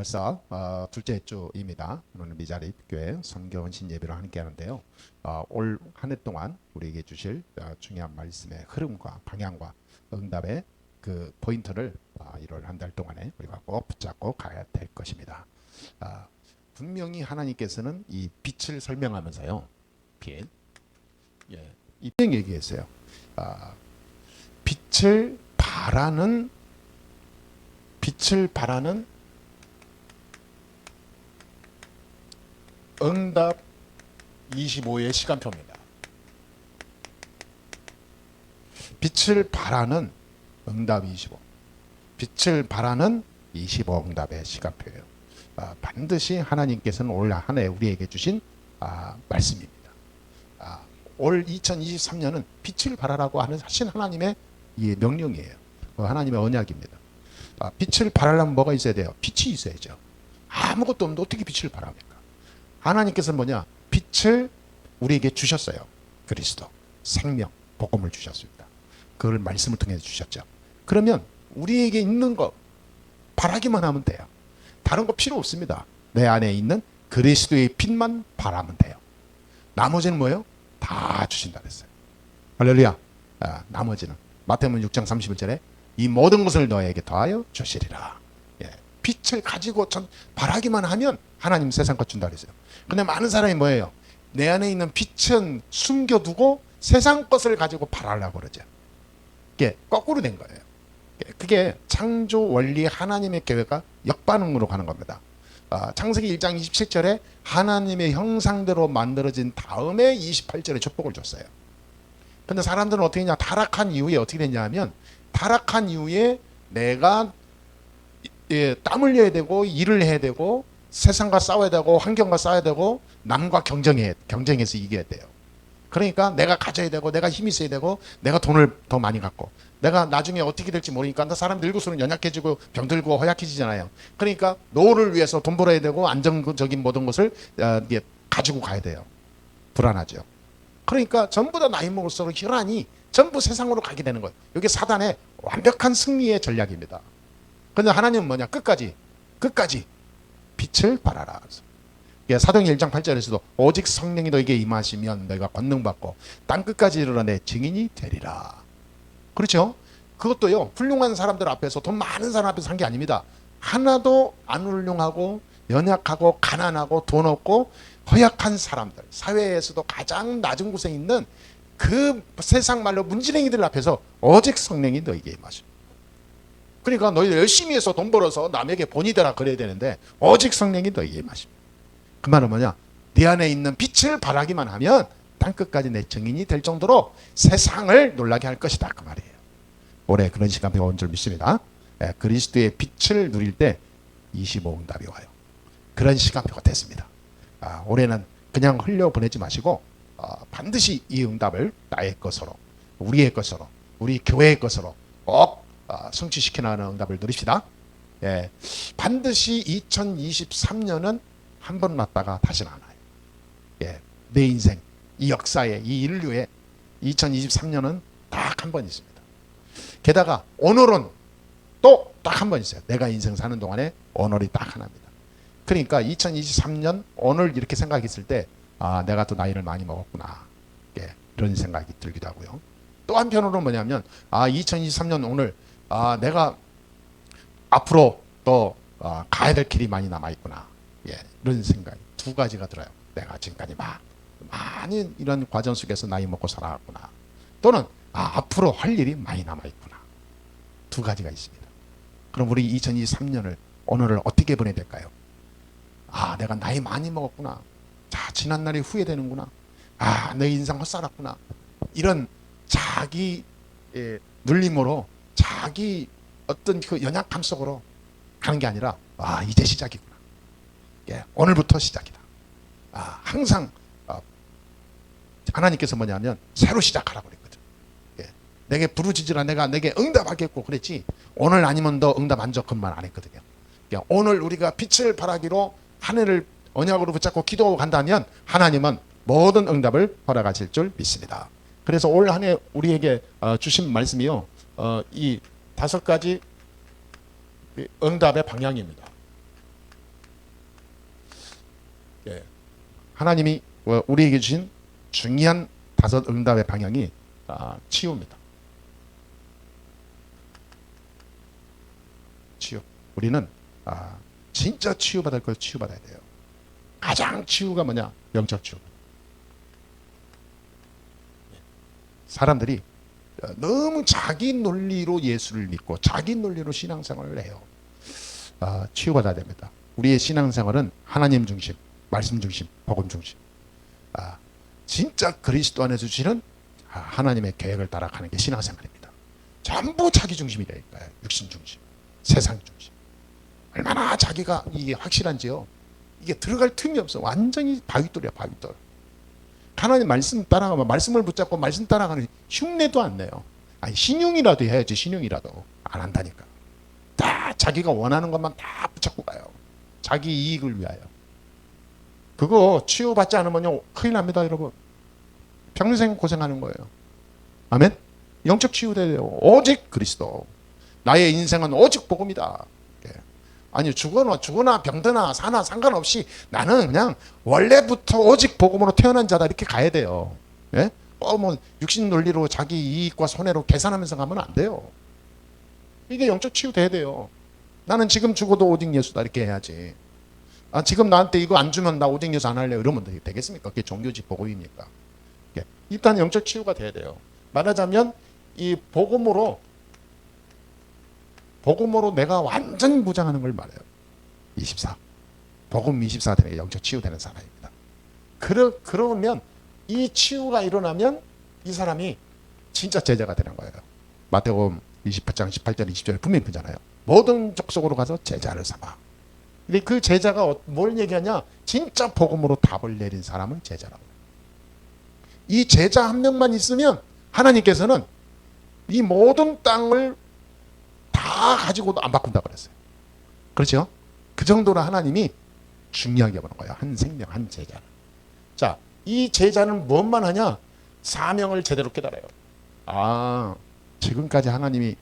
벌써 둘째 주입니다. 오늘 미자립교회 성경헌신 예배로 함께 하는데요. 올 한 해 동안 우리에게 주실 중요한 말씀의 흐름과 방향과 응답의 그 포인트를 1월 한 달 동안에 우리가 꼭 붙잡고 가야 될 것입니다. 분명히 하나님께서는 이 빛을 설명하면서요. 빛, 이 빛 얘기했어요. 빛을 바라는 응답 25의 시간표입니다. 빛을 바라는 응답 25. 빛을 바라는 25 응답의 시간표예요. 반드시 하나님께서는 올 한 해 우리에게 주신 말씀입니다. 올 2023년은 빛을 바라라고 하신 하나님의 이 명령이에요. 하나님의 언약입니다. 빛을 바라려면 뭐가 있어야 돼요? 빛이 있어야죠. 아무것도 없는데 어떻게 빛을 바랍니까? 하나님께서는 뭐냐? 빛을 우리에게 주셨어요. 그리스도, 생명, 복음을 주셨습니다. 그걸 말씀을 통해서 주셨죠. 그러면 우리에게 있는 거 바라기만 하면 돼요. 다른 거 필요 없습니다. 내 안에 있는 그리스도의 빛만 바라면 돼요. 나머지는 뭐예요? 다 주신다 그랬어요. 할렐루야. 나머지는 마태복음 6장 31절에 이 모든 것을 너에게 더하여 주시리라. 빛을 가지고 바라기만 하면 하나님 세상 것 준다 그랬어요. 근데 많은 사람이 뭐예요? 내 안에 있는 빛은 숨겨두고 세상 것을 가지고 바라려고 그러죠. 이게 거꾸로 된 거예요. 그게 창조 원리 하나님의 계획과 역반응으로 가는 겁니다. 창세기 1장 27절에 하나님의 형상대로 만들어진 다음에 28절에 축복을 줬어요. 근데 사람들은 어떻게 했냐? 타락한 이후에 어떻게 됐냐 하면 타락한 이후에 내가 땀 흘려야 되고 일을 해야 되고 세상과 싸워야 되고 환경과 싸워야 되고 남과 경쟁해서 이겨야 돼요. 그러니까 내가 가져야 되고 내가 힘이 있어야 되고 내가 돈을 더 많이 갖고 내가 나중에 어떻게 될지 모르니까 사람 늙을수록 연약해지고 병들고 허약해지잖아요. 그러니까 노후를 위해서 돈 벌어야 되고 안정적인 모든 것을 가지고 가야 돼요. 불안하죠. 그러니까 전부 다 나이 먹을수록 혈안이 전부 세상으로 가게 되는 거예요. 이게 사단의 완벽한 승리의 전략입니다. 그런데 하나님은 뭐냐? 끝까지 빛을 바라라. 사도행전 1장 8절에서도 오직 성령이 너에게 임하시면 너희가 권능받고 땅끝까지 이르러 내 증인이 되리라. 그렇죠? 그것도요, 훌륭한 사람들 앞에서, 돈 많은 사람 앞에서 한 게 아닙니다. 하나도 안 훌륭하고 연약하고 가난하고 돈 없고 허약한 사람들, 사회에서도 가장 낮은 곳에 있는 그 세상 말로 문지랭이들 앞에서 오직 성령이 너에게 임하시고, 그러니까 너희 열심히 해서 돈 벌어서 남에게 본이 되라 그래야 되는데 오직 성령이 너에게 임하십니다. 그 말은 뭐냐? 네 안에 있는 빛을 바라기만 하면 땅끝까지 내 증인이 될 정도로 세상을 놀라게 할 것이다, 그 말이에요. 올해 그런 시간표가 온 줄 믿습니다. 그리스도의 빛을 누릴 때 25응답이 와요. 그런 시간표가 됐습니다. 올해는 그냥 흘려보내지 마시고 반드시 이 응답을 나의 것으로, 우리의 것으로, 우리 교회의 것으로 꼭 성취시켜 나가는 응답을 누립시다. 반드시 2023년은 한 번 맞다가 다시는 안 와요. 내 인생, 이 역사에, 이 인류에 2023년은 딱 한 번 있습니다. 게다가 오늘은 또 딱 한 번 있어요. 내가 인생 사는 동안에 오늘이 딱 하나입니다. 그러니까 2023년 오늘 이렇게 생각했을 때 내가 또 나이를 많이 먹었구나, 이런 생각이 들기도 하고요. 또 한편으로는 뭐냐면 2023년 오늘 내가 앞으로 또 가야 될 길이 많이 남아있구나, 이런 생각이 두 가지가 들어요. 내가 지금까지 많이 이런 과정 속에서 나이 먹고 살아왔구나, 또는 앞으로 할 일이 많이 남아있구나. 두 가지가 있습니다. 그럼 우리 2023년을 오늘을 어떻게 보내야 될까요? 내가 나이 많이 먹었구나, 지난 날이 후회되는구나, 내 인생 헛살았구나, 이런 자기 눌림으로 자기 어떤 그 연약함 속으로 가는 게 아니라 이제 시작이구나, 오늘부터 시작이다. 항상 하나님께서 뭐냐면 새로 시작하라고 그랬거든. 내게 부르짖으라 내게 응답하겠고 그랬지, 오늘 아니면 너 응답 안 줘, 그만 안 했거든요. 오늘 우리가 빛을 바라기로 한 해를 언약으로 붙잡고 기도하고 간다면 하나님은 모든 응답을 허락하실 줄 믿습니다. 그래서 올 한 해 우리에게 주신 말씀이요, 이 5가지 응답의 방향입니다. 예. 하나님이 우리에게 주신 중요한 5 응답의 방향이 치유입니다. 치유. 우리는 진짜 치유받을 걸 치유받아야 돼요. 가장 치유가 뭐냐? 영적 치유. 사람들이 너무 자기 논리로 예수를 믿고 자기 논리로 신앙생활을 해요. 치유받아야 됩니다. 우리의 신앙생활은 하나님 중심, 말씀 중심, 복음 중심. 진짜 그리스도 안에서 주시는 하나님의 계획을 따라가는 게 신앙생활입니다. 전부 자기 중심이라니까요. 육신 중심, 세상 중심. 얼마나 자기가 이게 확실한지요. 이게 들어갈 틈이 없어. 완전히 바위돌이야, 바위돌. 하나님 말씀 따라가면, 말씀을 붙잡고 말씀 따라가는 흉내도 안 내요. 아니, 신용이라도 해야지. 신용이라도 안 한다니까. 다 자기가 원하는 것만 다 붙잡고 가요. 자기 이익을 위하여. 그거 치유받지 않으면요 큰일 납니다, 여러분. 평생 고생하는 거예요. 아멘. 영적 치유돼야 돼요. 오직 그리스도. 나의 인생은 오직 복음이다. 아니, 죽으나 병드나 사나 상관없이 나는 그냥 원래부터 오직 복음으로 태어난 자다, 이렇게 가야 돼요. 예? 뭐 육신 논리로 자기 이익과 손해로 계산하면서 가면 안 돼요. 이게 영적 치유돼야 돼요. 나는 지금 죽어도 오직 예수다, 이렇게 해야지. 지금 나한테 이거 안 주면 나 오직 예수 안 할래, 이러면 되겠습니까? 그게 종교지 복음입니까? 일단 영적 치유가 돼야 돼요. 말하자면 이 복음으로 내가 완전 무장하는 걸 말해요. 24. 복음 24 되면 영적 치유되는 사람입니다. 그러면 이 치유가 일어나면 이 사람이 진짜 제자가 되는 거예요. 마태복음 28장 18절 20절에 분명히 그잖아요. 모든 족속으로 가서 제자를 삼아. 근데 그 제자가 뭘 얘기하냐? 진짜 복음으로 답을 내린 사람은 제자라고. 이 제자 한 명만 있으면 하나님께서는 이 모든 땅을 다 가지고도 안 바꾼다 그랬어요. 그렇죠? 그 정도로 하나님이 중요하게 보는 거예요. 한 생명, 한 제자를. 자, 이 제자는 무엇만 하냐? 사명을 제대로 깨달아요. 지금까지 하나님이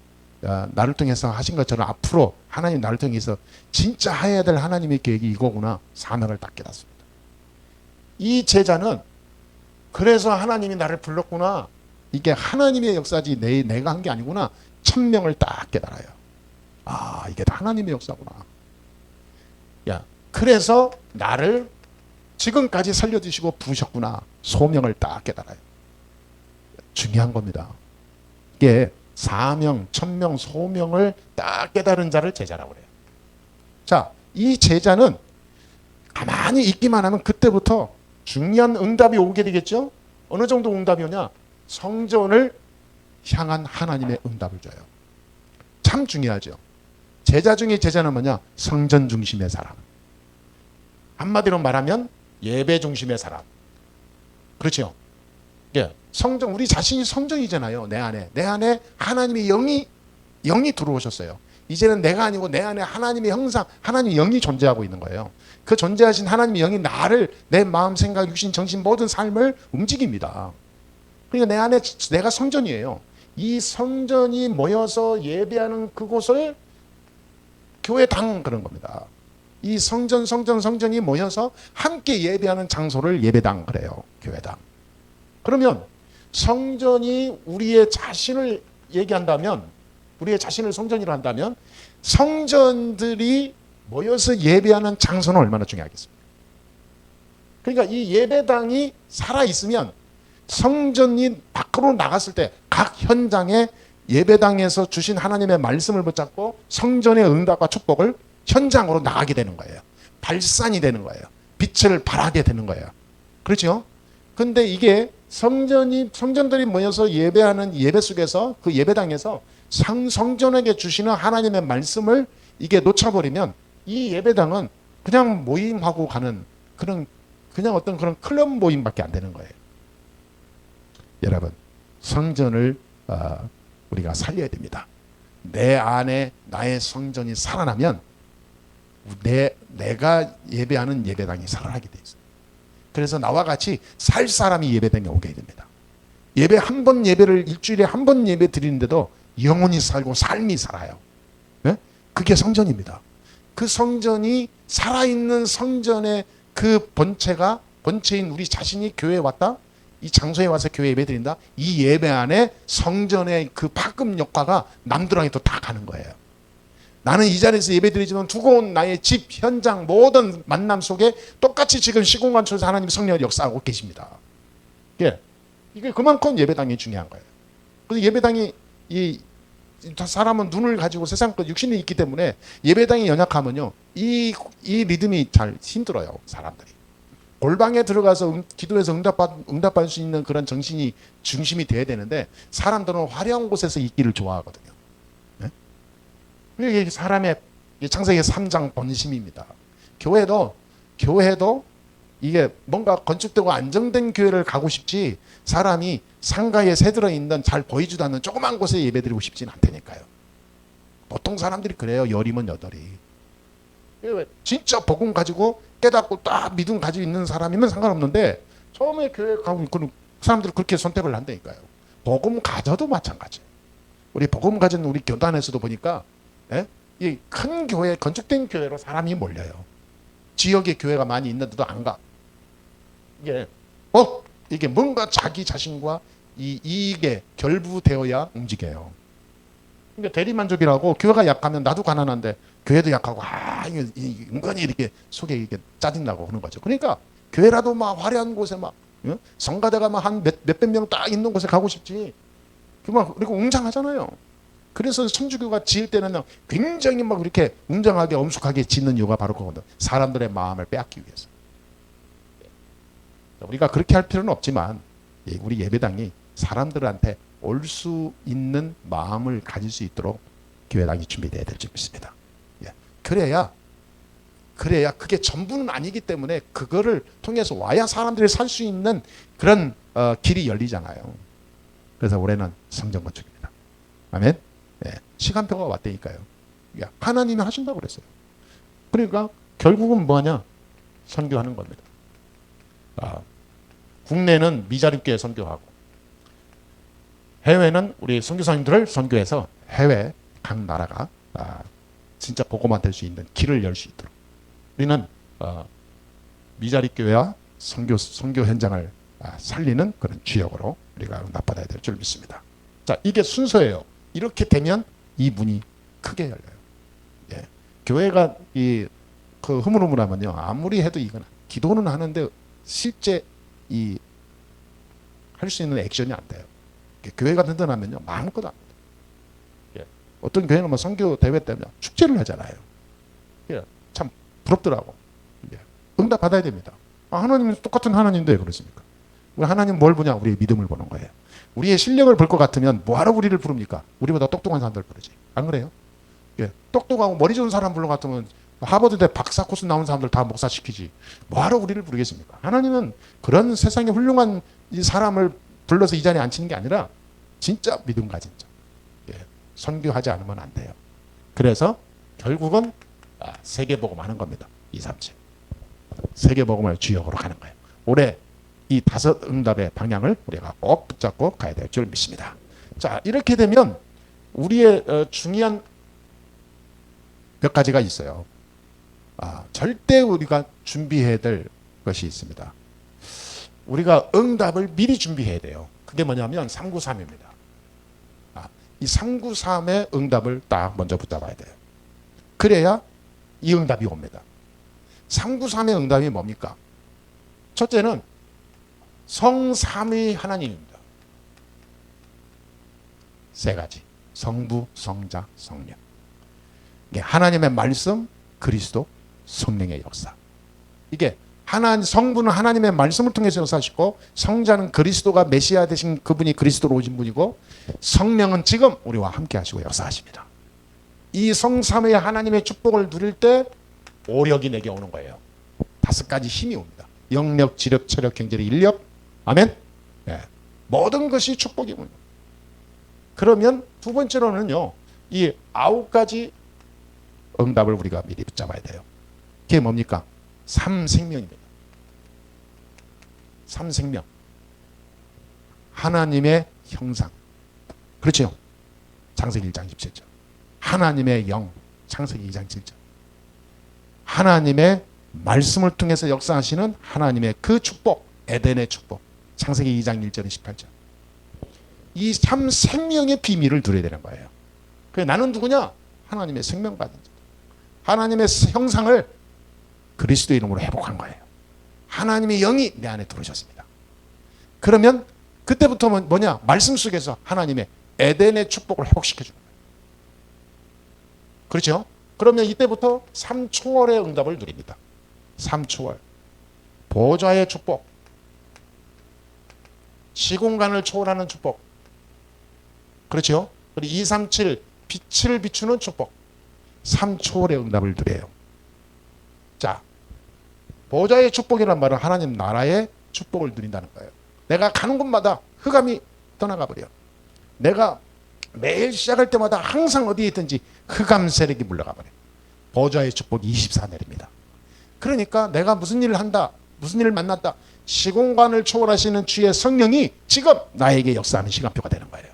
나를 통해서 하신 것처럼 앞으로 하나님 나를 통해서 진짜 해야 될 하나님의 계획이 이거구나. 사명을 딱 깨닫습니다. 이 제자는 그래서 하나님이 나를 불렀구나. 이게 하나님의 역사지 내가 한 게 아니구나. 천명을 딱 깨달아요. 이게 다 하나님의 역사구나. 그래서 나를 지금까지 살려주시고 부으셨구나. 소명을 딱 깨달아요. 중요한 겁니다. 이게 사명, 천명, 소명을 딱 깨달은 자를 제자라고 그래요. 자, 이 제자는 가만히 있기만 하면 그때부터 중요한 응답이 오게 되겠죠? 어느 정도 응답이 오냐? 성전을 향한 하나님의 응답을 줘요. 참 중요하죠. 제자 중에 제자는 뭐냐? 성전 중심의 사람. 한마디로 말하면 예배 중심의 사람. 그렇죠? 예. 성전, 우리 자신이 성전이잖아요. 내 안에 하나님의 영이 들어오셨어요. 이제는 내가 아니고 내 안에 하나님의 형상, 하나님의 영이 존재하고 있는 거예요. 그 존재하신 하나님의 영이 나를, 내 마음, 생각, 육신, 정신 모든 삶을 움직입니다. 그러니까 내 안에 내가 성전이에요. 이 성전이 모여서 예배하는 그곳을 교회당 그런 겁니다. 이 성전이 모여서 함께 예배하는 장소를 예배당 그래요. 교회당. 그러면 성전이 우리의 자신을 얘기한다면, 우리의 자신을 성전이라 한다면 성전들이 모여서 예배하는 장소는 얼마나 중요하겠습니까? 그러니까 이 예배당이 살아있으면 성전이 밖으로 나갔을 때 각 현장에 예배당에서 주신 하나님의 말씀을 붙잡고 성전의 응답과 축복을 현장으로 나가게 되는 거예요. 발산이 되는 거예요. 빛을 발하게 되는 거예요. 그렇죠? 근데 이게 성전들이 모여서 예배하는 예배 속에서 그 예배당에서 성전에게 주시는 하나님의 말씀을 이게 놓쳐버리면 이 예배당은 그냥 모임하고 가는 그냥 어떤 그런 클럽 모임밖에 안 되는 거예요. 여러분, 성전을 우리가 살려야 됩니다. 내 안에 나의 성전이 살아나면 내가 예배하는 예배당이 살아나게 돼 있어요. 그래서 나와 같이 살 사람이 예배당에 오게 됩니다. 예배 한 번 예배를 일주일에 한 번 예배 드리는데도 영혼이 살고 삶이 살아요. 네? 그게 성전입니다. 그 성전이 살아있는 성전의 그 본체인 우리 자신이 교회에 왔다. 이 장소에 와서 교회 예배 드린다. 이 예배 안에 성전의 그 파급 효과가 남들한테 또 다 가는 거예요. 나는 이 자리에서 예배 드리지만 두고 온 나의 집, 현장, 모든 만남 속에 똑같이 지금 시공간처에서 하나님의 성령을 역사하고 계십니다. 예. 이게 그만큼 예배당이 중요한 거예요. 그래서 예배당이 사람은 눈을 가지고 세상 것 육신이 있기 때문에 예배당이 연약하면요. 이 리듬이 잘 힘들어요. 사람들이. 골방에 들어가서 기도해서 응답받을 수 있는 그런 정신이 중심이 돼야 되는데 사람들은 화려한 곳에서 있기를 좋아하거든요. 네? 이게 사람의 창세기 3장 본심입니다. 교회도 이게 뭔가 건축되고 안정된 교회를 가고 싶지 사람이 상가에 새들어 있는 잘 보이지도 않는 조그만 곳에 예배드리고 싶지는 않다니까요. 보통 사람들이 그래요. 열이면 여덟이. 진짜 복음 가지고 깨닫고 딱 믿음 가지고 있는 사람이면 상관없는데 처음에 교회 가고 있고 사람들이 그렇게 선택을 한다니까요. 복음 가져도 마찬가지. 우리 복음 가진 우리 교단에서도 보니까 이 큰 교회, 건축된 교회로 사람이 몰려요. 지역에 교회가 많이 있는데도 안 가. 이게 뭔가 자기 자신과 이 이익에 결부되어야 움직여요. 그러니까 대리만족이라고 교회가 약하면 나도 가난한데 교회도 약하고 이게 은근히 이렇게 속에 이게 짜증나고 그런 거죠. 그러니까 교회라도 막 화려한 곳에 막 성가대가 막 한 몇백 명 딱 있는 곳에 가고 싶지. 그리고 웅장하잖아요. 그래서 천주교가 지을 때는 굉장히 막 이렇게 웅장하게 엄숙하게 짓는 이유가 바로 그거거든. 사람들의 마음을 빼앗기 위해서. 우리가 그렇게 할 필요는 없지만 우리 예배당이 사람들한테 올 수 있는 마음을 가질 수 있도록 교회당이 준비되어야 될 줄 믿습니다. 그래야 그게 전부는 아니기 때문에 그거를 통해서 와야 사람들이 살 수 있는 그런 길이 열리잖아요. 그래서 올해는 성전 건축입니다. 아멘. 시간표가 왔다니까요. 하나님이 하신다고 그랬어요. 그러니까 결국은 뭐하냐? 선교하는 겁니다. 국내는 미자립교회 선교하고 해외는 우리 선교사님들을 선교해서 해외 각 나라가 진짜 복음화 될 수 있는 길을 열 수 있도록 우리는 미자립교회와 선교 현장을 살리는 그런 주역으로 우리가 응답받아야 될 줄 믿습니다. 자, 이게 순서예요. 이렇게 되면 이 문이 크게 열려요. 교회가 그 흐물흐물하면요. 아무리 해도 이건 기도는 하는데 실제 할 수 있는 액션이 안 돼요. 교회가 든든하면요. 마음껏 안 돼요. 어떤 교회는 뭐 선교 대회 때문에 축제를 하잖아요. 참 부럽더라고. 응답 받아야 됩니다. 하나님은 똑같은 하나님인데 그렇습니까? 우리 하나님 뭘 보냐? 우리의 믿음을 보는 거예요. 우리의 실력을 볼 것 같으면 뭐하러 우리를 부릅니까? 우리보다 똑똑한 사람들 부르지. 안 그래요? 똑똑하고 머리 좋은 사람 부르는 것 같으면 하버드대 박사 코스 나온 사람들 다 목사시키지. 뭐하러 우리를 부르겠습니까? 하나님은 그런 세상에 훌륭한 이 사람을 불러서 이 자리에 앉히는 게 아니라 진짜 믿음 가진 자. 선교하지 않으면 안 돼요. 그래서 결국은 세계복음 하는 겁니다. 2, 3체. 세계복음을 주역으로 가는 거예요. 올해 이 5 응답의 방향을 우리가 꼭 붙잡고 가야 될 줄 믿습니다. 자, 이렇게 되면 우리의 중요한 몇 가지가 있어요. 절대 우리가 준비해야 될 것이 있습니다. 우리가 응답을 미리 준비해야 돼요. 그게 뭐냐면 393입니다. 이 393의 응답을 딱 먼저 붙잡아야 돼요. 그래야 이 응답이 옵니다. 393의 응답이 뭡니까? 첫째는 성삼위 하나님입니다. 3가지. 성부, 성자, 성령. 이게 하나님의 말씀, 그리스도, 성령의 역사. 이게 성부는 하나님의 말씀을 통해서 역사하시고 성자는 그리스도가 메시아 되신 그분이 그리스도로 오신 분이고 성령은 지금 우리와 함께 하시고 역사하십니다. 이 성삼위의 하나님의 축복을 누릴 때 오력이 내게 오는 거예요. 5가지 힘이 옵니다. 영력, 지력, 체력, 경제력, 인력. 아멘. 모든 것이 축복이 옵니다. 그러면 두 번째로는요. 이 9가지 응답을 우리가 미리 붙잡아야 돼요. 그게 뭡니까? 3생명입니다. 3생명. 하나님의 형상. 그렇죠? 창세기 1장 17절. 하나님의 영. 창세기 2장 7절. 하나님의 말씀을 통해서 역사하시는 하나님의 그 축복, 에덴의 축복. 창세기 2장 1절 18절. 이 참 생명의 비밀을 누려야 되는 거예요. 그래서 나는 누구냐? 하나님의 생명 받은 자. 하나님의 형상을 그리스도 이름으로 회복한 거예요. 하나님의 영이 내 안에 들어오셨습니다. 그러면 그때부터 뭐냐? 말씀 속에서 하나님의 에덴의 축복을 회복시켜 주는 거예요. 그렇죠? 그러면 이때부터 3초월의 응답을 누립니다. 3초월. 보좌의 축복. 시공간을 초월하는 축복. 그렇죠? 그리고 237 빛을 비추는 축복. 3초월의 응답을 누려요. 자, 보좌의 축복이란 말은 하나님 나라의 축복을 누린다는 거예요. 내가 가는 곳마다 흑암이 떠나가 버려. 내가 매일 시작할 때마다 항상 어디에 있든지 흑암 세력이 물러가 버려. 보좌의 축복이 24내립니다. 그러니까 내가 무슨 일을 한다, 무슨 일을 만났다, 시공간을 초월하시는 주의 성령이 지금 나에게 역사하는 시간표가 되는 거예요.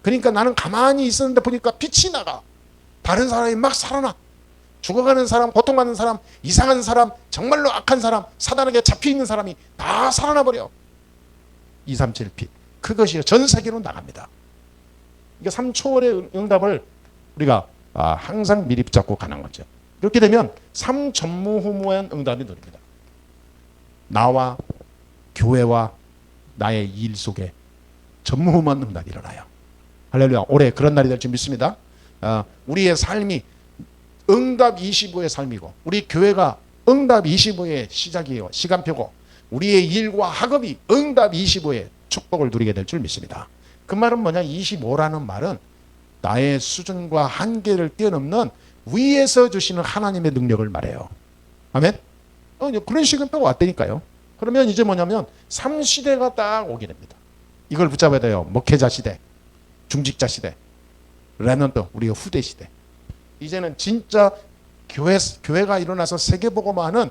그러니까 나는 가만히 있었는데 보니까 빛이 나가. 다른 사람이 막 살아나. 죽어가는 사람, 고통받는 사람, 이상한 사람, 정말로 악한 사람, 사단에게 잡혀있는 사람이 다 살아나 버려. 237 빛. 그것이 전 세계로 나갑니다. 이게 3초월의 응답을 우리가 항상 미리 붙잡고 가는 거죠. 이렇게 되면 3전무후무한 응답이 누립니다. 나와 교회와 나의 일 속에 전무후무한 응답이 일어나요. 할렐루야. 올해 그런 날이 될 줄 믿습니다. 우리의 삶이 응답 25의 삶이고 우리 교회가 응답 25의 시작이에요. 시간표고 우리의 일과 학업이 응답 25의 축복을 누리게 될 줄 믿습니다. 그 말은 뭐냐? 25라는 말은 나의 수준과 한계를 뛰어넘는 위에서 주시는 하나님의 능력을 말해요. 아멘? 그런 시간표가 왔다니까요. 그러면 이제 뭐냐면 3시대가 딱 오게 됩니다. 이걸 붙잡아야 돼요. 목회자 시대, 중직자 시대, 렘넌트, 우리의 후대 시대. 이제는 진짜 교회가 일어나서 세계복음화하는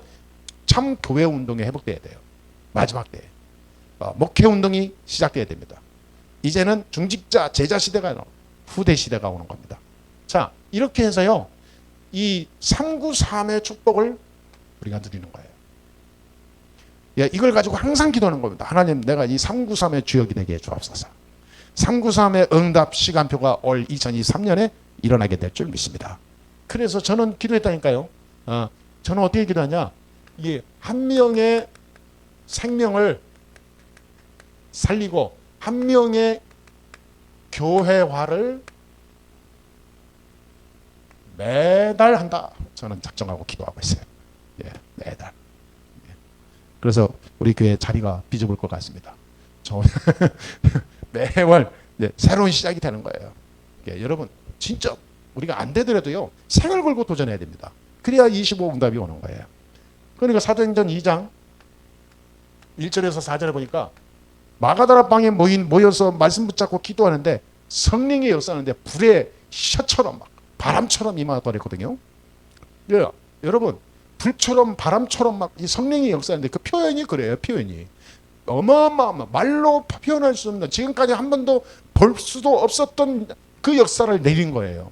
참 교회 운동이 회복돼야 돼요. 마지막 때에. 목회 운동이 시작돼야 됩니다. 이제는 중직자, 제자 시대가 후대 시대가 오는 겁니다. 자, 이렇게 해서요. 이 393의 축복을 우리가 누리는 거예요. 예, 이걸 가지고 항상 기도하는 겁니다. 하나님, 내가 이 393의 주역이 되게 해주옵소서. 393의 응답 시간표가 올 2023년에 일어나게 될 줄 믿습니다. 그래서 저는 기도했다니까요. 저는 어떻게 기도하냐? 이게 한 명의 생명을 살리고 한 명의 교회화를 매달 한다. 저는 작정하고 기도하고 있어요. 예, 매달. 예. 그래서 우리 교회 자리가 비좁을 것 같습니다. 매월 새로운 시작이 되는 거예요. 예, 여러분 진짜 우리가 안 되더라도요 생을 걸고 도전해야 됩니다. 그래야 25 응답이 오는 거예요. 그러니까 사도행전 2장 1절에서 4절에 보니까 마가다라 방에 모여서 말씀 붙잡고 기도하는데 성령이 역사하는데 불의 셔처럼 막 바람처럼 임하더랬거든요. 예, 여러분 불처럼 바람처럼 막 이 성령이 역사하는데 그 표현이 그래요. 표현이 어마어마한 말로 표현할 수 없는 지금까지 한 번도 볼 수도 없었던 그 역사를 내린 거예요.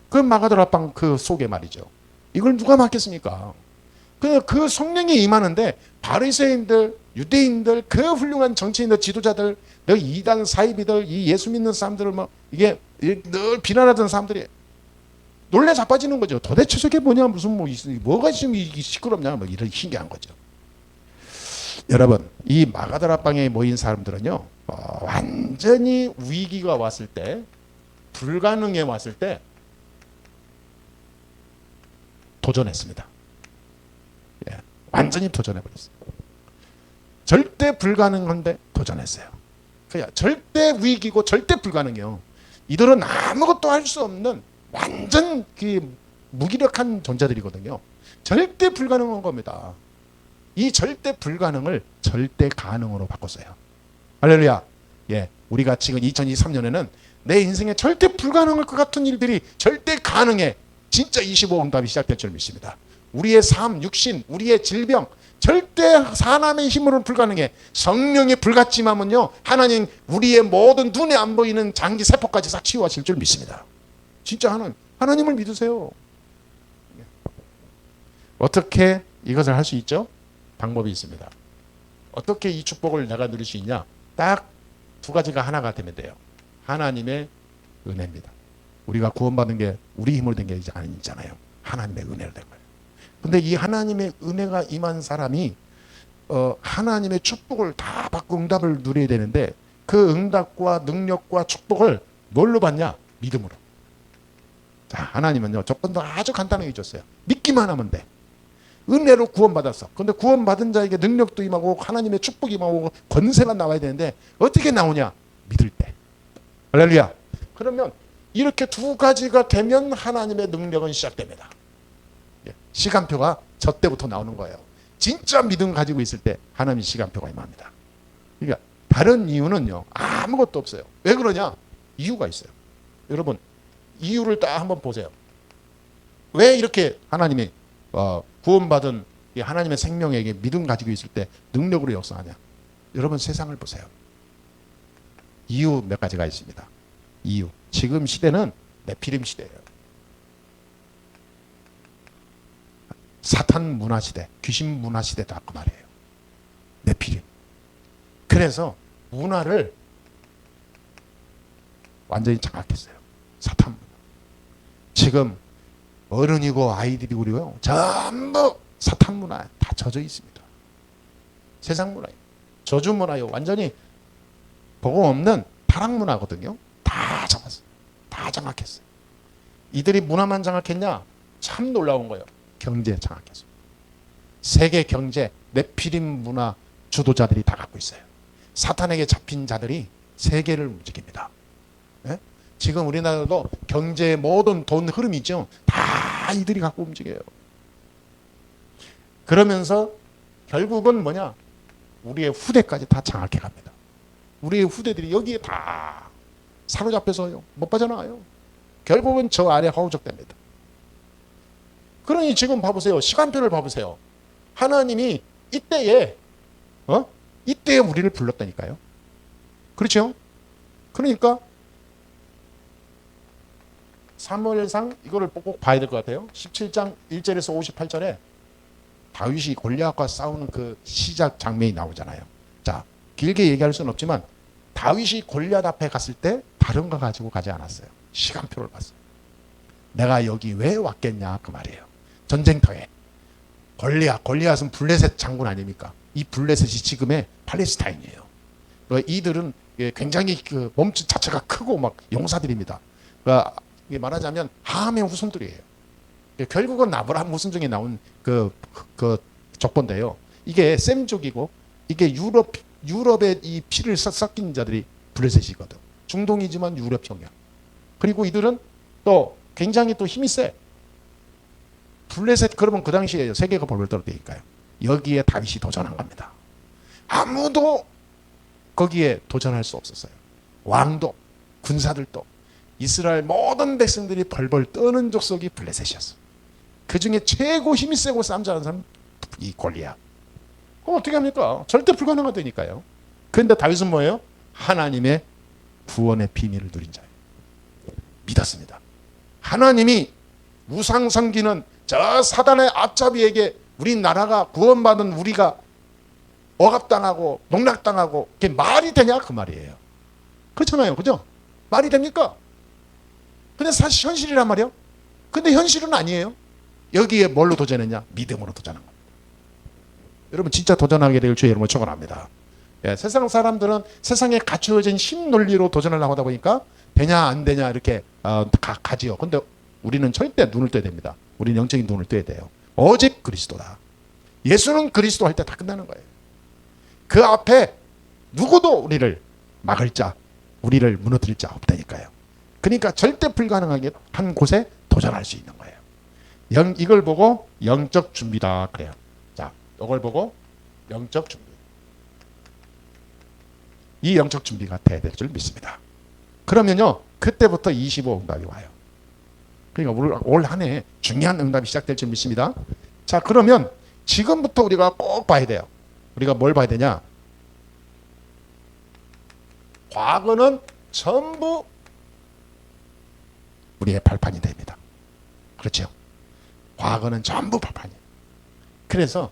그 마가다라 방 그 속에 말이죠. 이걸 누가 막겠습니까? 그 성령이 임하는데 바리새인들, 유대인들, 그 훌륭한 정치인들, 지도자들, 이단 사이비들, 이 예수 믿는 사람들을 막 이게 늘 비난하던 사람들이 놀래 자빠지는 거죠. 도대체 저게 뭐냐, 무슨 뭐가 지금 시끄럽냐, 뭐 이런 신기한 거죠. 여러분, 이 마가다라 방에 모인 사람들은요, 완전히 위기가 왔을 때, 불가능에 왔을 때 도전했습니다. 예, 완전히 도전해버렸어요. 절대 불가능한데 도전했어요. 그냥 절대 위기고 절대 불가능해요. 이들은 아무것도 할 수 없는 완전 무기력한 존재들이거든요. 절대 불가능한 겁니다. 이 절대 불가능을 절대 가능으로 바꿨어요. 할렐루야. 예, 우리가 지금 2023년에는 내 인생에 절대 불가능할 것 같은 일들이 절대 가능해. 진짜 25 응답이 시작될 줄 믿습니다. 우리의 삶, 육신, 우리의 질병 절대 사람의 힘으로는 불가능해. 성령이 불같지만은요 하나님 우리의 모든 눈에 안 보이는 장기 세포까지 싹 치유하실 줄 믿습니다. 진짜 하나님을 믿으세요. 어떻게 이것을 할 수 있죠? 방법이 있습니다. 어떻게 이 축복을 내가 누릴 수 있냐? 딱 두 가지가 하나가 되면 돼요. 하나님의 은혜입니다. 우리가 구원받은 게 우리 힘으로 된 게 아니잖아요. 하나님의 은혜로 된 거예요. 근데 이 하나님의 은혜가 임한 사람이 하나님의 축복을 다 받고 응답을 누려야 되는데 그 응답과 능력과 축복을 뭘로 받냐? 믿음으로. 자, 하나님은요, 조건도 아주 간단하게 줬어요. 믿기만 하면 돼. 은혜로 구원받았어. 근데 구원받은 자에게 능력도 임하고 하나님의 축복이 임하고 권세가 나와야 되는데 어떻게 나오냐? 믿을 때. 할렐루야. 그러면 이렇게 두 가지가 되면 하나님의 능력은 시작됩니다. 시간표가 저 때부터 나오는 거예요. 진짜 믿음 가지고 있을 때 하나님의 시간표가 임합니다. 그러니까 다른 이유는요, 아무것도 없어요. 왜 그러냐? 이유가 있어요. 여러분, 이유를 딱 한번 보세요. 왜 이렇게 하나님이 구원받은 하나님의 생명에게 믿음 가지고 있을 때 능력으로 역사하냐? 여러분, 세상을 보세요. 이유 몇 가지가 있습니다. 이유. 지금 시대는 네피림 시대예요. 사탄 문화 시대, 귀신 문화 시대다 그 말이에요. 네피림. 그래서 문화를 완전히 장악했어요. 사탄 문화. 지금 어른이고 아이들이고요, 전부 사탄 문화에 다 젖어 있습니다. 세상 문화예요. 저주 문화예요. 완전히 복음 없는 타락 문화거든요. 다 장악했어요. 다 장악했어요. 이들이 문화만 장악했냐? 참 놀라운 거예요. 경제 장악했어요. 세계 경제 네피림 문화 주도자들이 다 갖고 있어요. 사탄에게 잡힌 자들이 세계를 움직입니다. 네? 지금 우리나라도 경제의 모든 돈 흐름이 있죠. 다 이들이 갖고 움직여요. 그러면서 결국은 뭐냐? 우리의 후대까지 다 장악해 갑니다. 우리의 후대들이 여기에 다 사로잡혀서 못 빠져나와요. 결국은 저 아래 허우적됩니다. 그러니 지금 봐보세요. 시간표를 봐보세요. 하나님이 이때에 우리를 불렀다니까요. 그렇죠? 그러니까 사무엘상 이거를 꼭 봐야 될 것 같아요. 17장 1절에서 58절에 다윗이 골리앗과 싸우는 그 시작 장면이 나오잖아요. 자, 길게 얘기할 수는 없지만 다윗이 골리앗 앞에 갔을 때 다른 거 가지고 가지 않았어요. 시간표를 봤어요. 내가 여기 왜 왔겠냐 그 말이에요. 전쟁터에 골리앗은 블레셋 장군 아닙니까? 이 블레셋이 지금의 팔레스타인이에요. 이들은 굉장히 그 몸짓 자체가 크고 막 용사들입니다. 그러니까 말하자면 함의 후손들이에요. 결국은 아브라함 후손 중에 나온 그 족보인데요. 이게 셈족이고 이게 유럽의 이 피를 섞인 자들이 블레셋이거든. 중동이지만 유럽형이야. 그리고 이들은 또 굉장히 또 힘이 세. 블레셋 그러면 그 당시에 세계가 벌벌 떨 때니까요. 여기에 다윗이 도전한 겁니다. 아무도 거기에 도전할 수 없었어요. 왕도 군사들도 이스라엘 모든 백성들이 벌벌 떠는 족속이 블레셋이었어. 그 중에 최고 힘이 세고 싸움 잘하는 사람은 이 골리앗. 그럼 어떻게 합니까? 절대 불가능하다니까요. 그런데 다윗은 뭐예요? 하나님의 구원의 비밀을 누린 자예요. 믿었습니다. 하나님이 우상 섬기는 저 사단의 앞잡이에게 우리나라가 구원받은 우리가 억압당하고 농락당하고 그게 말이 되냐 그 말이에요. 그렇잖아요. 그죠? 말이 됩니까? 근데 사실 현실이란 말이에요. 근데 현실은 아니에요. 여기에 뭘로 도전했냐? 믿음으로 도전한 겁니다. 여러분 진짜 도전하게 될 주의 이름을 축원합니다. 세상 사람들은 세상에 갖추어진 힘 논리로 도전하려고 하다 보니까 되냐 안 되냐 이렇게 가지요. 근데 우리는 절대 눈을 떠야 됩니다. 우리는 영적인 눈을 떠야 돼요. 오직 그리스도다. 예수는 그리스도 할 때 다 끝나는 거예요. 그 앞에 누구도 우리를 막을 자, 우리를 무너뜨릴 자 없다니까요. 그러니까 절대 불가능하게 한 곳에 도전할 수 있는 거예요. 이걸 보고 영적 준비다 그래요. 자, 이걸 보고 영적 준비. 이 영적 준비가 돼야 될 줄 믿습니다. 그러면요, 그때부터 25 응답이 와요. 그러니까 올 한 해 중요한 응답이 시작될 줄 믿습니다. 자, 그러면 지금부터 우리가 꼭 봐야 돼요. 우리가 뭘 봐야 되냐? 과거는 전부 우리의 발판이 됩니다. 그렇죠? 과거는 전부 발판이에요. 그래서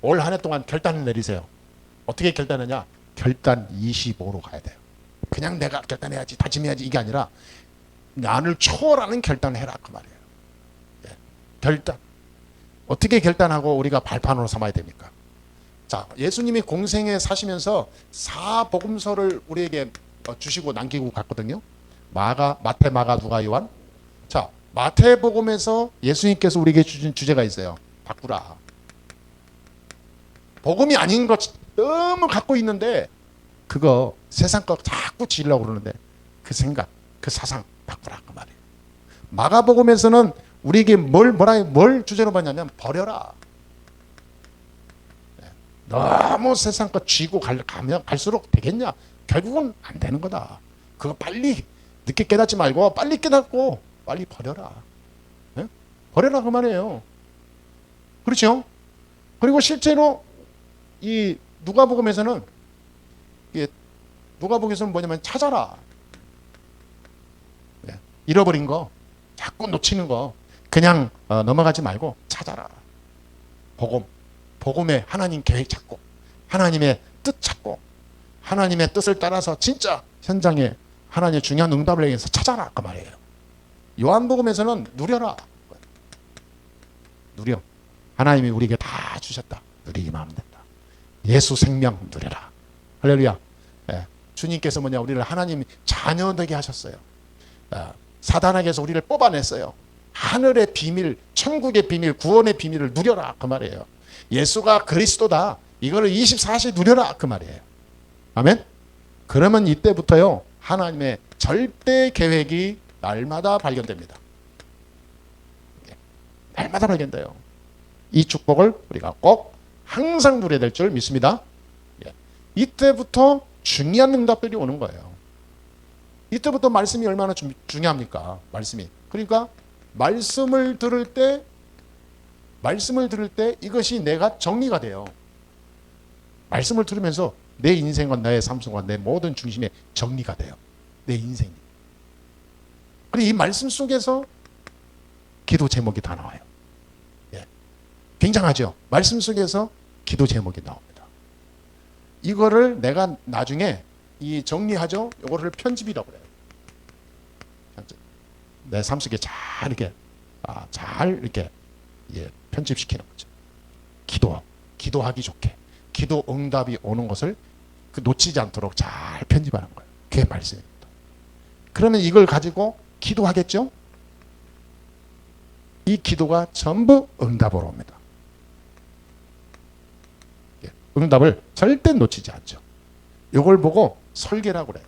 올 한 해 동안 결단을 내리세요. 어떻게 결단하냐? 결단 25로 가야 돼요. 그냥 내가 결단해야지, 다짐해야지 이게 아니라 나를 초월하는 결단을 해라 그 말이에요. 예. 결단. 어떻게 결단하고 우리가 발판으로 삼아야 됩니까? 자, 예수님이 공생에 사시면서 사복음서를 우리에게 주시고 남기고 갔거든요. 마태, 마가, 누가, 요한. 자, 마태복음에서 예수님께서 우리에게 주신 주제가 있어요. 바꾸라. 복음이 아닌 것 너무 갖고 있는데 그거 세상 거 자꾸 지으려고 그러는데 그 생각, 그 사상 바꾸라 그 말이에요. 마가복음에서는 우리에게 뭘 주제로 받냐면 버려라. 너무 세상 거 쥐고 가면 갈수록 되겠냐? 결국은 안 되는 거다. 그거 빨리 늦게 깨닫지 말고 빨리 깨닫고 빨리 버려라. 네? 버려라 그 말이에요. 그렇죠? 그리고 실제로 이 누가복음에서는 뭐냐면 찾아라. 네. 잃어버린 거, 자꾸 놓치는 거 그냥 넘어가지 말고 찾아라. 복음의 하나님 계획 찾고 하나님의 뜻 찾고 하나님의 뜻을 따라서 진짜 현장에 하나님의 중요한 응답을 위해서 찾아라 그 말이에요. 요한복음에서는 누려라. 누려. 하나님이 우리에게 다 주셨다. 누리기만 하면 된다. 예수 생명 누려라. 할렐루야. 예. 주님께서 우리를 하나님 자녀 되게 하셨어요. 사단에게서 우리를 뽑아냈어요. 하늘의 비밀, 천국의 비밀, 구원의 비밀을 누려라 그 말이에요. 예수가 그리스도다. 이거를 24시 누려라 그 말이에요. 아멘. 그러면 이때부터요 하나님의 절대 계획이 날마다 발견됩니다. 날마다 발견돼요. 이 축복을 우리가 꼭 항상 누려야 될 줄 믿습니다. 이때부터 중요한 응답들이 오는 거예요. 이때부터 말씀이 얼마나 중요합니까? 말씀이. 그러니까 말씀을 들을 때 이것이 내가 정리가 돼요. 말씀을 들으면서 내 인생과 나의 삶과 내 모든 중심에 정리가 돼요. 내 인생이. 그리고 이 말씀 속에서 기도 제목이 다 나와요. 예. 굉장하죠? 말씀 속에서 기도 제목이 나옵니다. 이거를 내가 나중에 정리하죠? 이거를 편집이라고 그래요. 내 삶 속에 잘 이렇게 편집시키는 거죠. 기도하기 좋게. 기도 응답이 오는 것을 놓치지 않도록 잘 편집하는 거예요. 그게 말씀입니다. 그러면 이걸 가지고 기도하겠죠? 이 기도가 전부 응답으로 옵니다. 응답을 절대 놓치지 않죠. 이걸 보고 설계라고 그래요.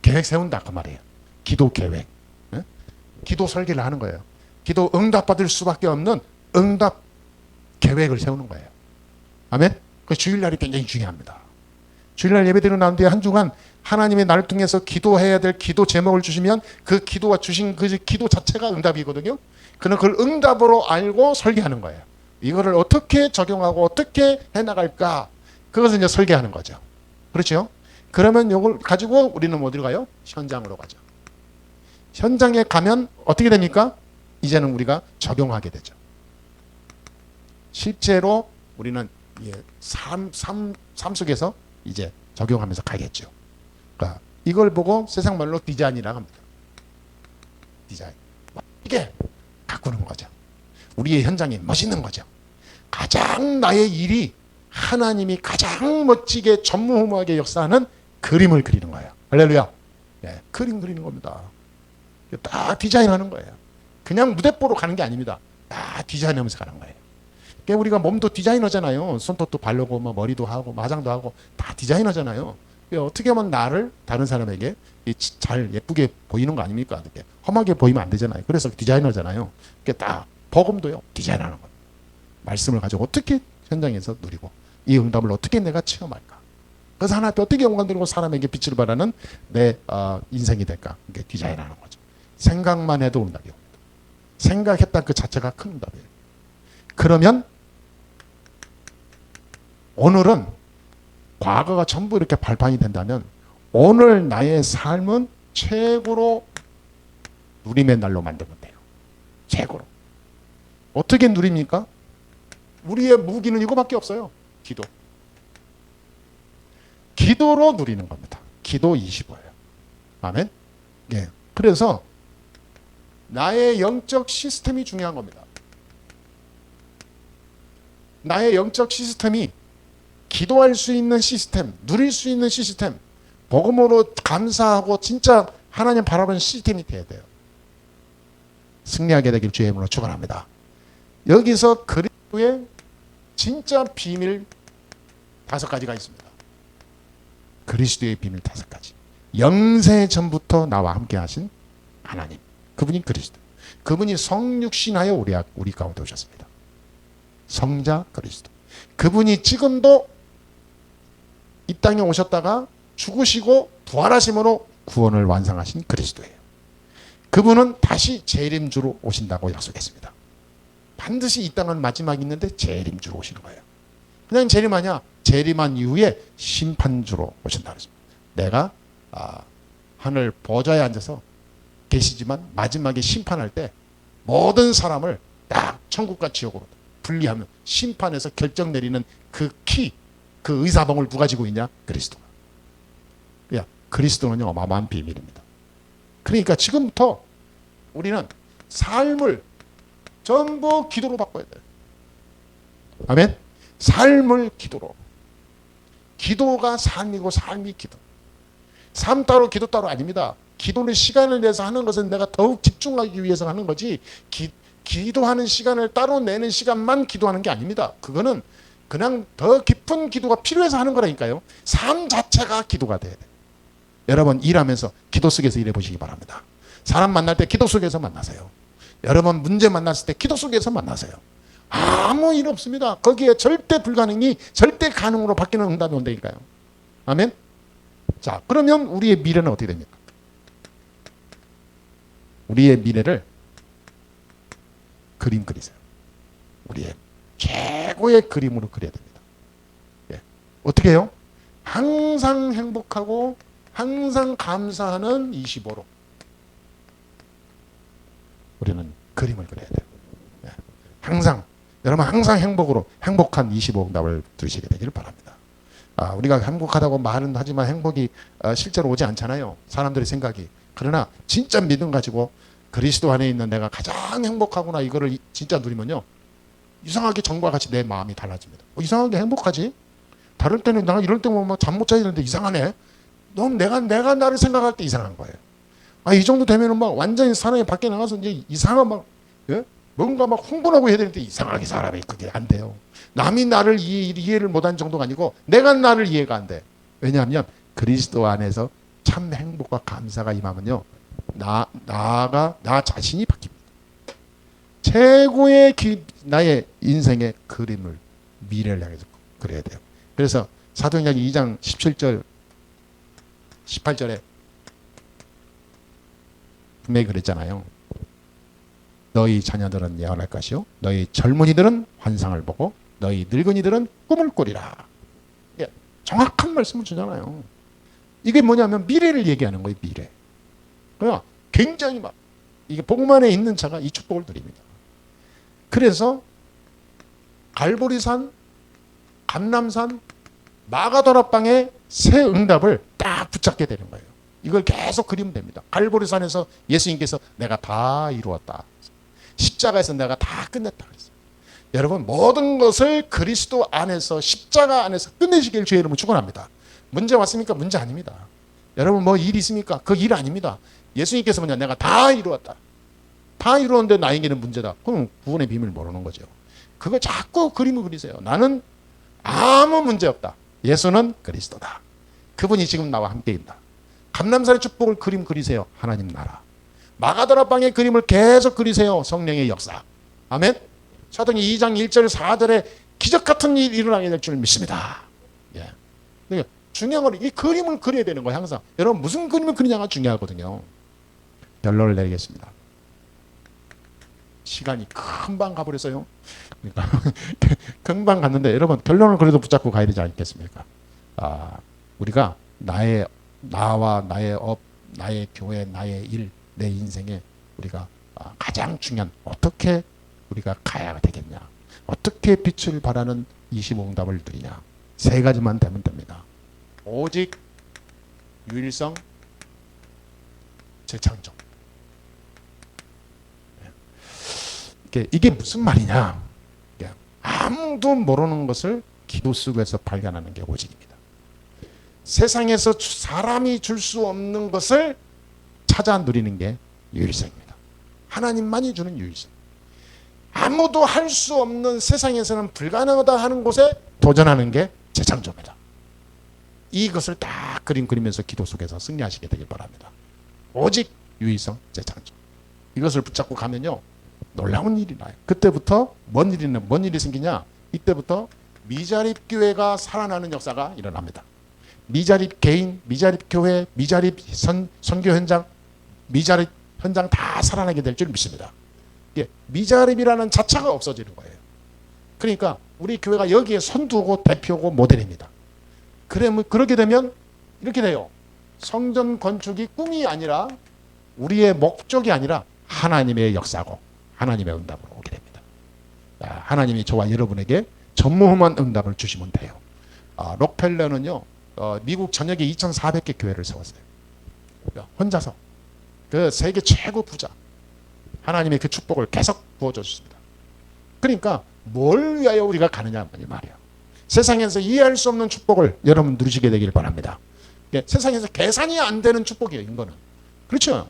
계획 세운다 그 말이에요. 기도 계획. 기도 설계를 하는 거예요. 기도 응답받을 수밖에 없는 응답 계획을 세우는 거예요. 아멘? 그 주일날이 굉장히 중요합니다. 주일날 예배드리고 난 뒤에 한 주간 하나님의 나를 통해서 기도해야 될 기도 제목을 주시면 그 기도가 주신 그 기도 자체가 응답이거든요. 그는 그걸 응답으로 알고 설계하는 거예요. 이거를 어떻게 적용하고 어떻게 해나갈까? 그것을 이제 설계하는 거죠. 그렇죠? 그러면 이걸 가지고 우리는 어디로 가요? 현장으로 가죠. 현장에 가면 어떻게 됩니까? 이제는 우리가 적용하게 되죠. 실제로 우리는 삶 속에서 이제 적용하면서 가겠죠. 그러니까 이걸 보고 세상 말로 디자인이라고 합니다. 디자인. 이게 가꾸는 거죠. 우리의 현장이 멋있는 거죠. 가장 나의 일이 하나님이 가장 멋지게 전무후무하게 역사하는 그림을 그리는 거예요. 할렐루야. 예, 그림 그리는 겁니다. 딱 디자인하는 거예요. 그냥 무대뽀로 가는 게 아닙니다. 다 디자인하면서 가는 거예요. 그러니까 우리가 몸도 디자이너잖아요. 손톱도 바르고 머리도 하고 화장도 하고 다 디자이너잖아요. 어떻게 하면 나를 다른 사람에게 잘 예쁘게 보이는 거 아닙니까? 이렇게 험하게 보이면 안 되잖아요. 그래서 디자이너잖아요. 그러니까 딱 복음도요. 디자인하는 거예요. 말씀을 가지고 어떻게 현장에서 누리고 이 응답을 어떻게 내가 체험할까? 그래서 하나님께 어떻게 영광 드리고 사람에게 빛을 발하는 내 인생이 될까? 이게 디자인하는 거죠. 생각만 해도 응답이 옵니다. 생각했다 그 자체가 큰 응답이에요. 그러면 오늘은 과거가 전부 이렇게 발판이 된다면 오늘 나의 삶은 최고로 누림의 날로 만들면 돼요. 최고로. 어떻게 누립니까? 우리의 무기는 이거밖에 없어요. 기도. 기도로 누리는 겁니다. 기도 25예요. 아멘. 예. 그래서 나의 영적 시스템이 중요한 겁니다. 나의 영적 시스템이 기도할 수 있는 시스템, 누릴 수 있는 시스템, 복음으로 감사하고 진짜 하나님 바라보는 시스템이 돼야 돼요. 승리하게 되길 주의 이름으로 축원합니다. 여기서 그리스도의 진짜 비밀 5가지가 있습니다. 그리스도의 비밀 5가지. 영세 전부터 나와 함께 하신 하나님, 그분이 그리스도. 그분이 성육신하여 우리 가운데 오셨습니다. 성자 그리스도. 그분이 지금도 이 땅에 오셨다가 죽으시고 부활하심으로 구원을 완성하신 그리스도예요. 그분은 다시 재림주로 오신다고 약속했습니다. 반드시 이 땅은 마지막이 있는데 재림주로 오시는 거예요. 그냥 재림하냐? 재림한 이후에 심판주로 오신다 그랬습니다. 내가 하늘 보좌에 앉아서 계시지만 마지막에 심판할 때 모든 사람을 딱 천국과 지옥으로 분리하면 심판에서 결정 내리는 그 키, 그 의사봉을 누가 지고 있냐? 그리스도가. 야, 그리스도는요 어마어마한 비밀입니다. 그러니까 지금부터 우리는 삶을 전부 기도로 바꿔야 돼요. 아멘. 삶을 기도로. 기도가 삶이고 삶이 기도. 삶 따로 기도 따로 아닙니다. 기도는 시간을 내서 하는 것은 내가 더욱 집중하기 위해서 하는 거지, 기도하는 시간을 따로 내는 시간만 기도하는 게 아닙니다. 그거는 그냥 더 깊은 기도가 필요해서 하는 거라니까요. 삶 자체가 기도가 돼야 돼요. 여러분 일하면서 기도 속에서 일해 보시기 바랍니다. 사람 만날 때 기도 속에서 만나세요. 여러분 문제 만났을 때 기도 속에서 만나세요. 아무 일 없습니다. 거기에 절대 불가능이 절대 가능으로 바뀌는 응답이 온다니까요. 아멘. 자, 그러면 우리의 미래는 어떻게 됩니까? 우리의 미래를 그림 그리세요. 우리의 최고의 그림으로 그려야 됩니다. 예. 어떻게 해요? 항상 행복하고 항상 감사하는 25로 우리는 그림을 그려야 돼요. 예. 항상 여러분 항상 행복으로 행복한 25응답을 들으시게 되기를 바랍니다. 우리가 행복하다고 말은 하지만 행복이 실제로 오지 않잖아요. 사람들의 생각이. 그러나 진짜 믿음 가지고 그리스도 안에 있는 내가 가장 행복하구나 이거를 진짜 누리면요, 이상하게 전과 같이 내 마음이 달라집니다. 이상하게 행복하지? 다를 때는 나 이럴 때 보면 잠 못 자야 되는데 이상하네. 너무 내가 나를 생각할 때 이상한 거예요. 이 정도 되면은 막 완전히 사람이 밖에 나가서 이제 이상한 막, 예? 뭔가 막 흥분하고 해야 되는데 이상하게 사람이 그게 안 돼요. 남이 나를 이해를 못한 정도가 아니고 내가 나를 이해가 안 돼. 왜냐하면 그리스도 안에서 참 행복과 감사가 임하면요, 나 자신이 바뀝니다. 최고의 나의 인생의 그림을 미래를 향해서 그려야 돼요. 그래서 사도행전 2장 17절 18절에 분명히 그랬잖아요. 너희 자녀들은 예언할 것이요 너희 젊은이들은 환상을 보고 너희 늙은이들은 꿈을 꾸리라. 예, 정확한 말씀을 주잖아요. 이게 뭐냐면 미래를 얘기하는 거예요. 미래. 그러니까 굉장히 막 이게 복음 안에 있는 자가 이 축복을 드립니다. 그래서 갈보리산, 감람산, 마가다락방의 새 응답을 딱 붙잡게 되는 거예요. 이걸 계속 그리면 됩니다. 갈보리산에서 예수님께서 내가 다 이루었다. 십자가에서 내가 다 끝냈다 그랬어요. 여러분 모든 것을 그리스도 안에서 십자가 안에서 끝내시길 주의 이름으로 축원합니다. 문제 왔습니까? 문제 아닙니다. 여러분 뭐 일 있습니까? 그 일 아닙니다. 예수님께서 뭐냐, 내가 다 이루었다. 다 이루었는데 나에게는 문제다. 그럼 구원의 비밀을 모르는 거죠. 그거 자꾸 그림을 그리세요. 나는 아무 문제 없다. 예수는 그리스도다. 그분이 지금 나와 함께 있다. 감람산의 축복을 그림 그리세요. 하나님 나라. 마가다락방의 그림을 계속 그리세요. 성령의 역사. 아멘. 사도행전 2장 1절 4절에 기적 같은 일이 일어나게 될 줄 믿습니다. 예. 그러니까 중요한 건 이 그림을 그려야 되는 거예요. 항상. 여러분 무슨 그림을 그리냐가 중요하거든요. 결론을 내리겠습니다. 시간이 금방 가버렸어요. 그러니까 금방 갔는데 여러분 결론을 그래도 붙잡고 가야 되지 않겠습니까? 우리가 나와 나의 업, 나의 교회, 나의 일, 내 인생에 우리가 가장 중요한 어떻게 우리가 가야 되겠냐? 어떻게 빛을 발하는 25응답을 드리냐? 세 가지만 되면 됩니다. 오직 유일성, 재창조. 이게 무슨 말이냐? 아무도 모르는 것을 기도 속에서 발견하는 게 오직입니다. 세상에서 사람이 줄 수 없는 것을 찾아 누리는 게 유일성입니다. 하나님만이 주는 유일성. 아무도 할 수 없는, 세상에서는 불가능하다 하는 곳에 도전하는 게 재창조입니다. 이것을 딱 그리면서 기도 속에서 승리하시게 되길 바랍니다. 오직 유일성, 재창조. 이것을 붙잡고 가면요, 놀라운 일이 나요. 그때부터 뭔 일이 생기냐? 이때부터 미자립 교회가 살아나는 역사가 일어납니다. 미자립 개인, 미자립 교회, 미자립 선교 현장, 미자립 현장 다 살아나게 될 줄 믿습니다. 미자립이라는 자체가 없어지는 거예요. 그러니까 우리 교회가 여기에 선두고 대표고 모델입니다. 그러게 되면 이렇게 돼요. 성전 건축이 꿈이 아니라, 우리의 목적이 아니라 하나님의 역사고 하나님의 응답으로 오게 됩니다. 하나님이 저와 여러분에게 전무후무한 응답을 주시면 돼요. 록펠러는요, 미국 전역에 2,400개 교회를 세웠어요. 혼자서. 그 세계 최고 부자. 하나님의 그 축복을 계속 부어줘 주십니다. 그러니까 뭘 위하여 우리가 가느냐 말이에요. 세상에서 이해할 수 없는 축복을 여러분 누리시게 되길 바랍니다. 세상에서 계산이 안 되는 축복이에요, 이거는. 그렇죠?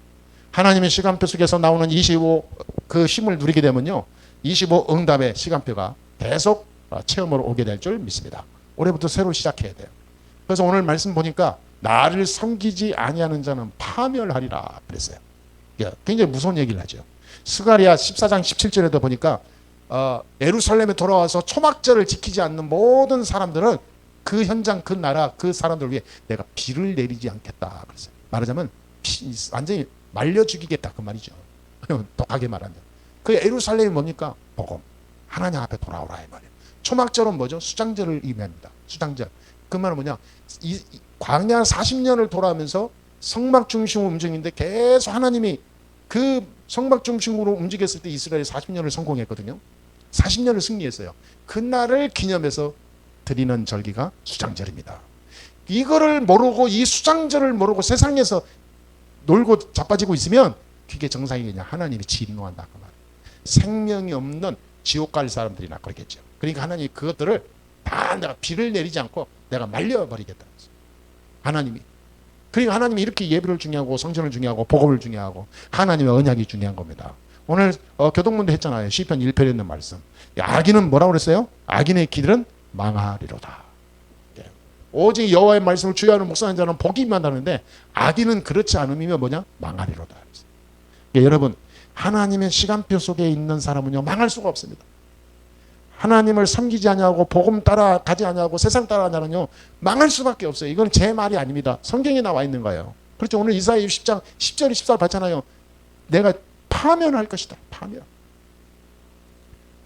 하나님의 시간표 속에서 나오는 25 그 힘을 누리게 되면요, 25 응답의 시간표가 계속 체험으로 오게 될 줄 믿습니다. 올해부터 새로 시작해야 돼요. 그래서 오늘 말씀 보니까 나를 섬기지 아니하는 자는 파멸하리라 그랬어요. 굉장히 무서운 얘기를 하죠. 스가랴 14장 17절에도 보니까 예루살렘에 돌아와서 초막절을 지키지 않는 모든 사람들은 그 현장, 그 나라, 그 사람들을 위해 내가 비를 내리지 않겠다 그랬어요. 말하자면 완전히 말려 죽이겠다 그 말이죠. 독하게 말하면. 그 예루살렘이 뭡니까? 복음. 하나님 앞에 돌아오라 이 말이에요. 초막절은 뭐죠? 수장절을 의미합니다. 수장절. 그 말은 뭐냐? 광야 40년을 돌아오면서 성막 중심으로 움직이는데 계속 하나님이 그 성막 중심으로 움직였을 때 이스라엘이 40년을 성공했거든요. 40년을 승리했어요. 그날을 기념해서 드리는 절기가 수장절입니다. 이거를 모르고, 이 수장절을 모르고 세상에서 놀고 자빠지고 있으면 그게 정상이겠냐? 하나님이 진노한다 그 말. 생명이 없는 지옥 갈 사람들이나 그러겠죠. 그러니까 하나님이 그것들을 다 내가 비를 내리지 않고 내가 말려버리겠다. 하나님이. 그러니까 하나님이 이렇게 예배를 중요하고 성전을 중요하고 복음을 중요하고 하나님의 언약이 중요한 겁니다. 오늘 교동문도 했잖아요. 시편 1편에 있는 말씀. 악인은 뭐라고 그랬어요? 악인의 길은 망하리로다. 오직 여호와의 말씀을 주의하는 묵상하는 자는 복이 임한다는데, 악인은 그렇지 않으면 뭐냐? 망하리로다. 여러분, 하나님의 시간표 속에 있는 사람은요, 망할 수가 없습니다. 하나님을 섬기지 않냐고, 복음 따라가지 않냐고, 세상 따라가냐는요, 망할 수밖에 없어요. 이건 제 말이 아닙니다. 성경에 나와 있는 거예요. 그렇죠. 오늘 이사야 10장 10절 14절 봤잖아요. 내가 파면할 것이다. 파면.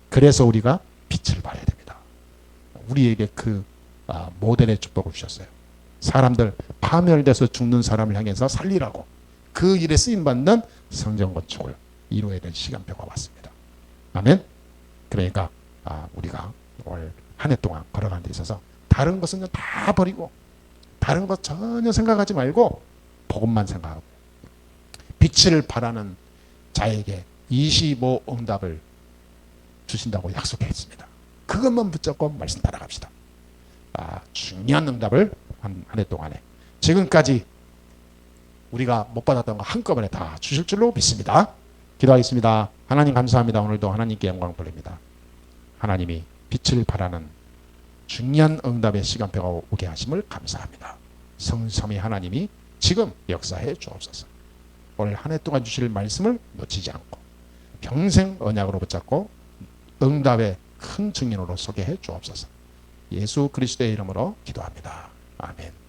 그래서 우리가 빛을 발해야 됩니다. 우리에게 그 모델의 축복을 주셨어요. 사람들, 파멸돼서 죽는 사람을 향해서 살리라고 그 일에 쓰임받는 성전 건축을 이루어야 될 시간표가 왔습니다. 아멘. 그러니까 우리가 올 한 해 동안 걸어가는 데 있어서 다른 것은 다 버리고, 다른 것 전혀 생각하지 말고 복음만 생각하고, 빛을 발하는 자에게 25 응답을 주신다고 약속했습니다. 그것만 붙잡고 말씀 따라갑시다. 중요한 응답을 한 해 동안에 지금까지 우리가 못 받았던 거 한꺼번에 다 주실 줄로 믿습니다. 기도하겠습니다. 하나님 감사합니다. 오늘도 하나님께 영광 돌립니다. 하나님이 빛을 발하는 중요한 응답의 시간표가 오게 하심을 감사합니다. 성삼위 하나님이 지금 역사해 주옵소서. 올 한 해 동안 주실 말씀을 놓치지 않고 평생 언약으로 붙잡고 응답의 큰 증인으로 소개해 주옵소서. 예수 그리스도의 이름으로 기도합니다. 아멘.